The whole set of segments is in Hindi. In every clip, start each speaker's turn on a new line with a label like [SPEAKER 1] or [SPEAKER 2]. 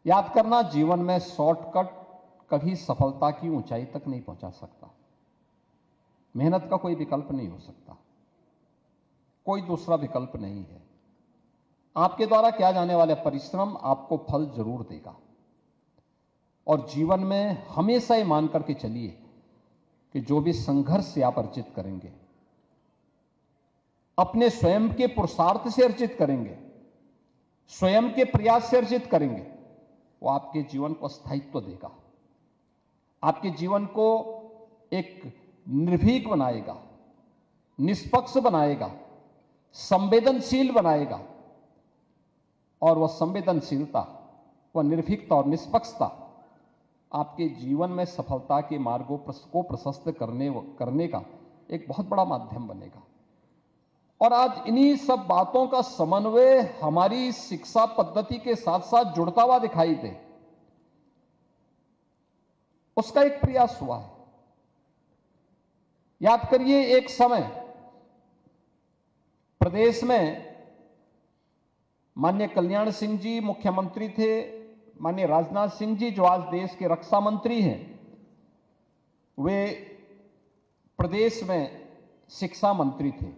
[SPEAKER 1] याद करना, जीवन में शॉर्टकट कभी सफलता की ऊंचाई तक नहीं पहुंचा सकता। मेहनत का कोई विकल्प नहीं हो सकता, कोई दूसरा विकल्प नहीं है। आपके द्वारा किया जाने वाला परिश्रम आपको फल जरूर देगा। और जीवन में हमेशा ये मान करके चलिए कि जो भी संघर्ष से आप अर्जित करेंगे, अपने स्वयं के पुरुषार्थ से अर्जित करेंगे, स्वयं के प्रयास से अर्जित करेंगे, वो आपके जीवन को स्थायित्व देगा, आपके जीवन को एक निर्भीक बनाएगा, निष्पक्ष बनाएगा, संवेदनशील बनाएगा। और वह संवेदनशीलता, वह निर्भीकता और निष्पक्षता आपके जीवन में सफलता के मार्गों को प्रशस्त करने का एक बहुत बड़ा माध्यम बनेगा। और आज इन्हीं सब बातों का समन्वय हमारी शिक्षा पद्धति के साथ साथ जुड़ता हुआ दिखाई दे, उसका एक प्रयास हुआ है। याद करिए, एक समय प्रदेश में माननीय कल्याण सिंह जी मुख्यमंत्री थे, माननीय राजनाथ सिंह जी जो आज देश के रक्षा मंत्री हैं, वे प्रदेश में शिक्षा मंत्री थे।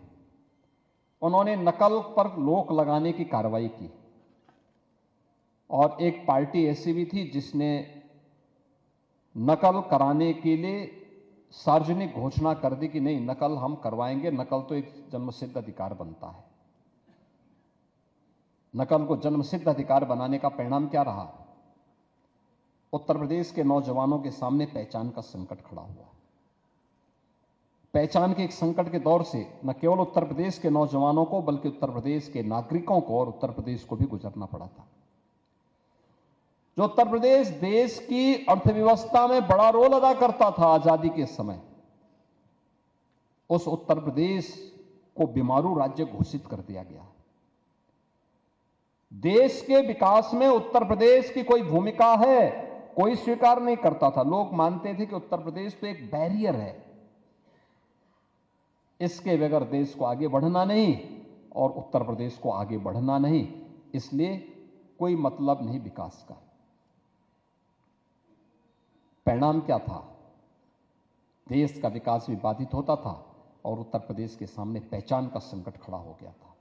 [SPEAKER 1] उन्होंने नकल पर रोक लगाने की कार्रवाई की। और एक पार्टी ऐसी भी थी जिसने नकल कराने के लिए सार्वजनिक घोषणा कर दी कि नहीं, नकल हम करवाएंगे, नकल तो एक जन्मसिद्ध अधिकार बनता है। नकल को जन्मसिद्ध अधिकार बनाने का परिणाम क्या रहा? उत्तर प्रदेश के नौजवानों के सामने पहचान का संकट खड़ा हुआ। पहचान के एक संकट के दौर से न केवल उत्तर प्रदेश के नौजवानों को बल्कि उत्तर प्रदेश के नागरिकों को और उत्तर प्रदेश को भी गुजरना पड़ा था। जो उत्तर प्रदेश देश की अर्थव्यवस्था में बड़ा रोल अदा करता था आजादी के समय, उस उत्तर प्रदेश को बीमारू राज्य घोषित कर दिया गया। देश के विकास में उत्तर प्रदेश की कोई भूमिका है, कोई स्वीकार नहीं करता था। लोग मानते थे कि उत्तर प्रदेश तो एक बैरियर है, इसके बगैर देश को आगे बढ़ना नहीं और उत्तर प्रदेश को आगे बढ़ना नहीं, इसलिए कोई मतलब नहीं विकास का। परिणाम क्या था? देश का विकास भी बाधित होता था और उत्तर प्रदेश के सामने पहचान का संकट खड़ा हो गया था।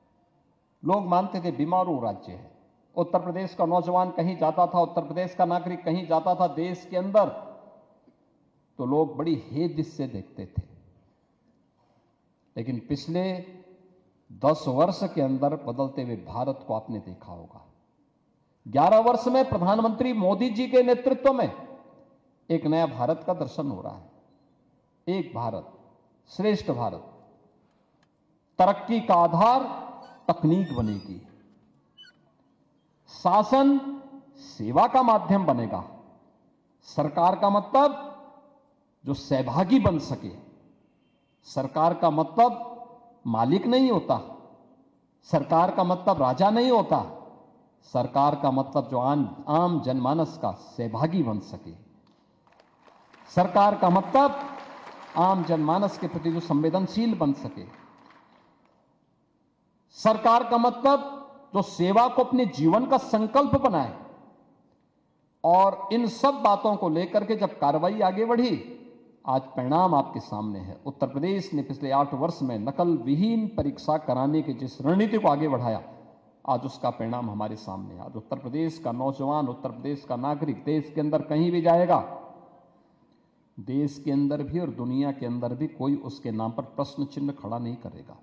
[SPEAKER 1] लोग मानते थे बीमारू राज्य है। उत्तर प्रदेश का नौजवान कहीं जाता था, उत्तर प्रदेश का नागरिक कहीं जाता था देश के अंदर, तो लोग बड़ी हेद से देखते थे। लेकिन पिछले 10 वर्ष के अंदर बदलते हुए भारत को आपने देखा होगा। 11 वर्ष में प्रधानमंत्री मोदी जी के नेतृत्व में एक नया भारत का दर्शन हो रहा है। एक भारत श्रेष्ठ भारत। तरक्की का आधार तकनीक बनेगी, शासन सेवा का माध्यम बनेगा। सरकार का मतलब जो सहभागी बन सके। सरकार का मतलब मालिक नहीं होता, सरकार का मतलब राजा नहीं होता, सरकार का मतलब जो आम जनमानस का सहभागी बन सके। सरकार का मतलब आम जनमानस के प्रति जो संवेदनशील बन सके। सरकार का मतलब जो सेवा को अपने जीवन का संकल्प बनाए। और इन सब बातों को लेकर के जब कार्रवाई आगे बढ़ी, आज परिणाम आपके सामने है। उत्तर प्रदेश ने पिछले 8 वर्ष में नकल विहीन परीक्षा कराने की जिस रणनीति को आगे बढ़ाया, आज उसका परिणाम हमारे सामने है। आज उत्तर प्रदेश का नौजवान, उत्तर प्रदेश का नागरिक देश के अंदर कहीं भी जाएगा, देश के अंदर भी और दुनिया के अंदर भी कोई उसके नाम पर प्रश्न चिन्ह खड़ा नहीं करेगा।